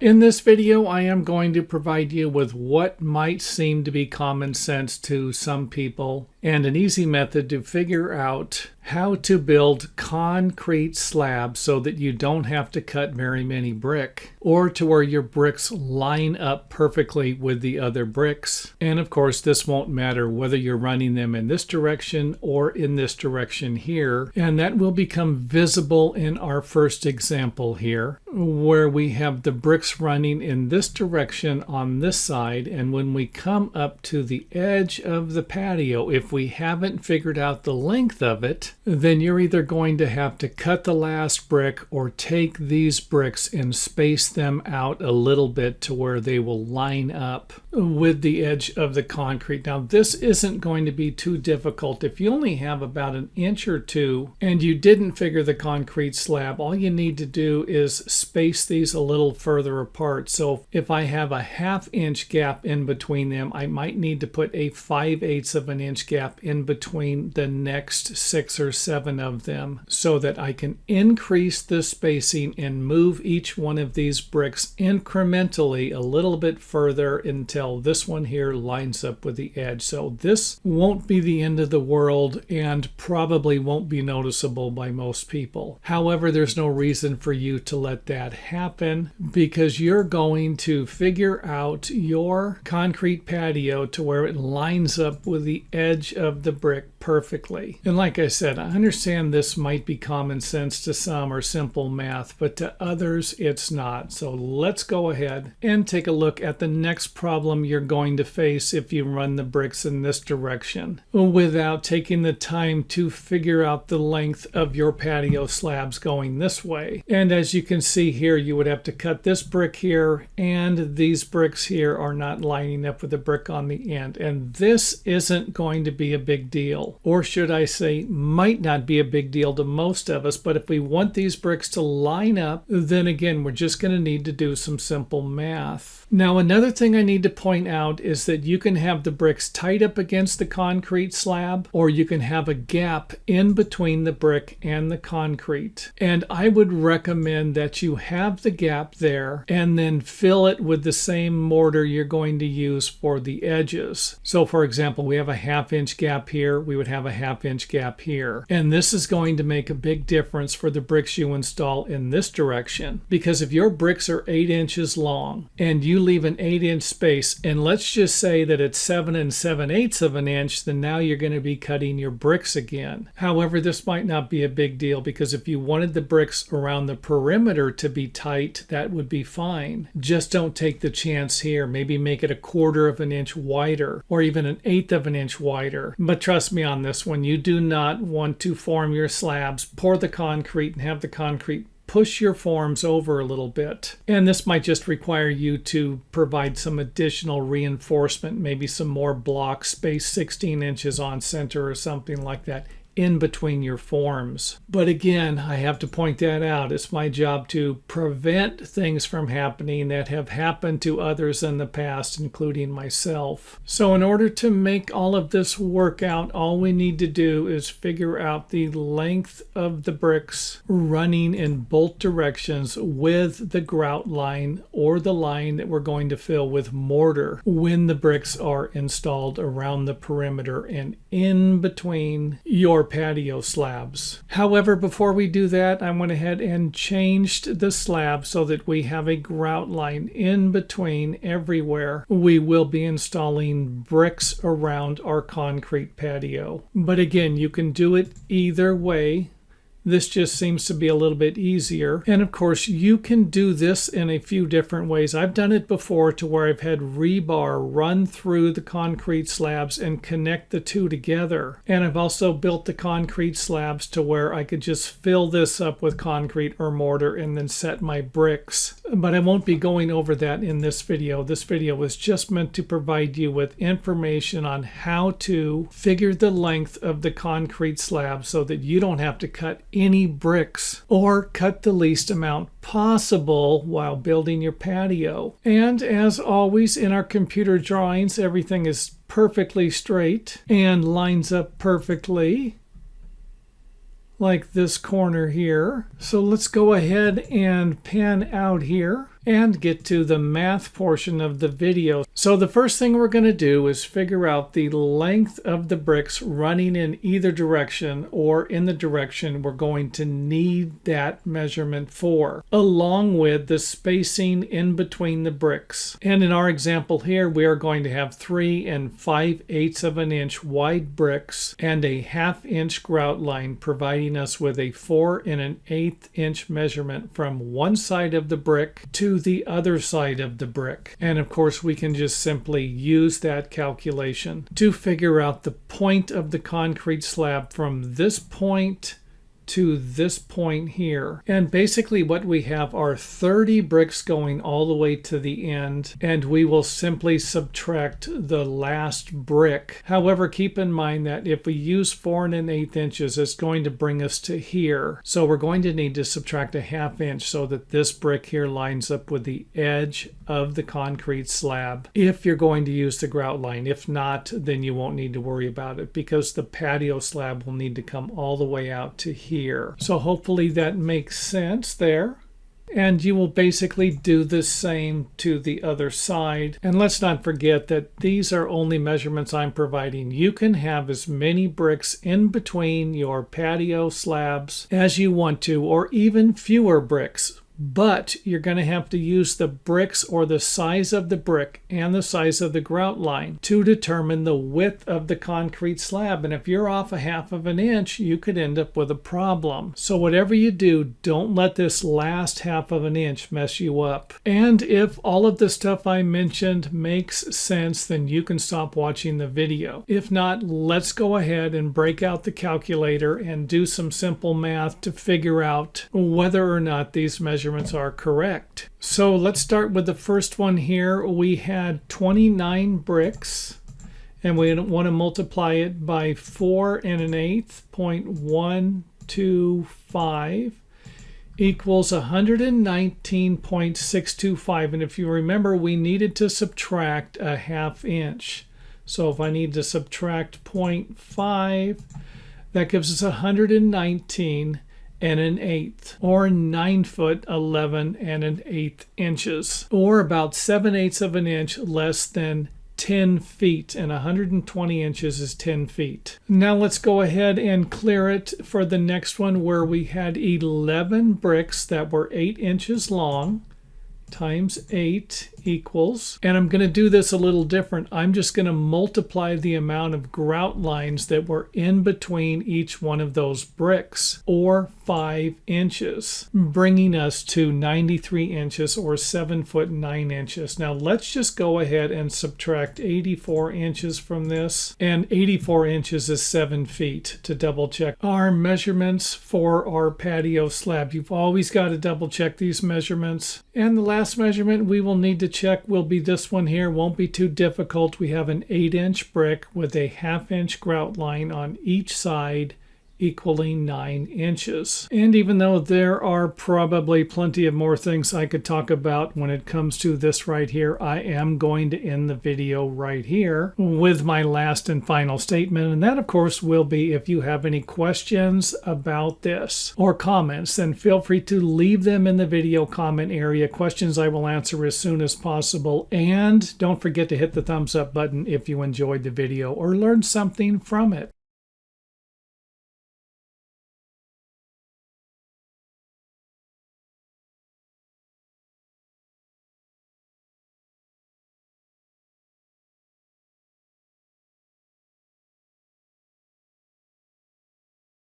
In this video, I am going to provide you with what might seem to be common sense to some people and an easy method to figure out how to build concrete slabs so that you don't have to cut very many brick, or to where your bricks line up perfectly with the other bricks. And of course, this won't matter whether you're running them in this direction or in this direction here. And that will become visible in our first example here, where we have the bricks running in this direction on this side. And when we come up to the edge of the patio, if we haven't figured out the length of it, then you're either going to have to cut the last brick or take these bricks and space them out a little bit to where they will line up with the edge of the concrete. Now, this isn't going to be too difficult. If you only have about an inch or two and you didn't figure the concrete slab, all you need to do is space these a little further apart. So if I have a 1/2 inch gap in between them, I might need to put a 5/8 of an inch gap in between the next 6 or 7 of them so that I can increase the spacing and move each one of these bricks incrementally a little bit further until this one here lines up with the edge. So this won't be the end of the world and probably won't be noticeable by most people. However, there's no reason for you to let that happen because you're going to figure out your concrete patio to where it lines up with the edge of the brick perfectly. And like I said, I understand this might be common sense to some or simple math, but to others it's not. So let's go ahead and take a look at the next problem you're going to face if you run the bricks in this direction without taking the time to figure out the length of your patio slabs going this way. And as you can see here, you would have to cut this brick here, and these bricks here are not lining up with the brick on the end. And this isn't going to be a big deal. Or should I say, might not be a big deal to most of us, but if we want these bricks to line up, then again, we're just going to need to do some simple math. Now, another thing I need to point out is that you can have the bricks tight up against the concrete slab, or you can have a gap in between the brick and the concrete. And I would recommend that you have the gap there and then fill it with the same mortar you're going to use for the edges. So for example, we have a 1/2 inch gap here. We would have a 1/2 inch gap here. And this is going to make a big difference for the bricks you install in this direction. Because if your bricks are 8 inches long and you leave an 8-inch space, and let's just say that it's 7 7/8 of an inch, then now you're going to be cutting your bricks again. However, this might not be a big deal because if you wanted the bricks around the perimeter to be tight, that would be fine. Just don't take the chance here. Maybe make it a 1/4 of an inch wider or even an 1/8 of an inch wider. But trust me on this one, you do not want to form your slabs, pour the concrete, and have the concrete push your forms over a little bit. And this might just require you to provide some additional reinforcement, maybe some more blocks, space 16 inches on center or something like that in between your forms. But again, I have to point that out. It's my job to prevent things from happening that have happened to others in the past, including myself. So in order to make all of this work out, all we need to do is figure out the length of the bricks running in both directions with the grout line or the line that we're going to fill with mortar when the bricks are installed around the perimeter and in between your patio slabs. However, before we do that, I went ahead and changed the slab so that we have a grout line in between everywhere we will be installing bricks around our concrete patio. But again, you can do it either way. This just seems to be a little bit easier. And of course, you can do this in a few different ways. I've done it before to where I've had rebar run through the concrete slabs and connect the two together. And I've also built the concrete slabs to where I could just fill this up with concrete or mortar and then set my bricks. But I won't be going over that in this video. This video was just meant to provide you with information on how to figure the length of the concrete slab so that you don't have to cut any bricks or cut the least amount possible while building your patio. And as always in our computer drawings, everything is perfectly straight and lines up perfectly, like this corner here. So let's go ahead and pan out here. and get to the math portion of the video. So the first thing we're going to do is figure out the length of the bricks running in either direction or in the direction we're going to need that measurement for, along with the spacing in between the bricks. And in our example here, we are going to have 3 5/8 of an inch wide bricks and a 1/2 inch grout line, providing us with a 4 1/8 inch measurement from one side of the brick to the other side of the brick. And of course, we can just simply use that calculation to figure out the point of the concrete slab from this point to this point here. And basically what we have are 30 bricks going all the way to the end, and we will simply subtract the last brick. However, keep in mind that if we use 4 1/8 inches, it's going to bring us to here. So we're going to need to subtract a 1/2 inch so that this brick here lines up with the edge of the concrete slab if you're going to use the grout line. If not, then you won't need to worry about it, because the patio slab will need to come all the way out to here. So hopefully that makes sense there. And you will basically do the same to the other side. And let's not forget that these are only measurements I'm providing. You can have as many bricks in between your patio slabs as you want to, or even fewer bricks. But you're going to have to use the bricks, or the size of the brick and the size of the grout line, to determine the width of the concrete slab. And if you're off a 1/2 of an inch, you could end up with a problem. So whatever you do, don't let this last 1/2 of an inch mess you up. And if all of the stuff I mentioned makes sense, then you can stop watching the video. If not, let's go ahead and break out the calculator and do some simple math to figure out whether or not these measurements are correct. So let's start with the first one here. We had 29 bricks, and we want to multiply it by 4 1/8.125 equals 119.625. And if you remember, we needed to subtract a 1/2 inch. So if I need to subtract 0.5, that gives us 119 1/8, or 9 foot 11 1/8 inches, or about 7/8 of an inch less than 10 feet, and 120 inches is 10 feet. Now let's go ahead and clear it for the next one, where we had 11 bricks that were 8 inches long, times 8 equals, and I'm going to do this a little different. I'm just going to multiply the amount of grout lines that were in between each one of those bricks, or 5 inches, bringing us to 93 inches, or 7 foot 9 inches. Now let's just go ahead and subtract 84 inches from this, and 84 inches is 7 feet, to double check our measurements for our patio slab. You've always got to double check these measurements. And the last measurement we will need to check will be this one here. Won't be too difficult. We have an 8-inch brick with a 1/2 inch grout line on each side, equaling 9 inches. And even though there are probably plenty of more things I could talk about when it comes to this right here, I am going to end the video right here with my last and final statement. And that, of course, will be, if you have any questions about this or comments, then feel free to leave them in the video comment area. Questions I will answer as soon as possible. And don't forget to hit the thumbs up button if you enjoyed the video or learned something from it.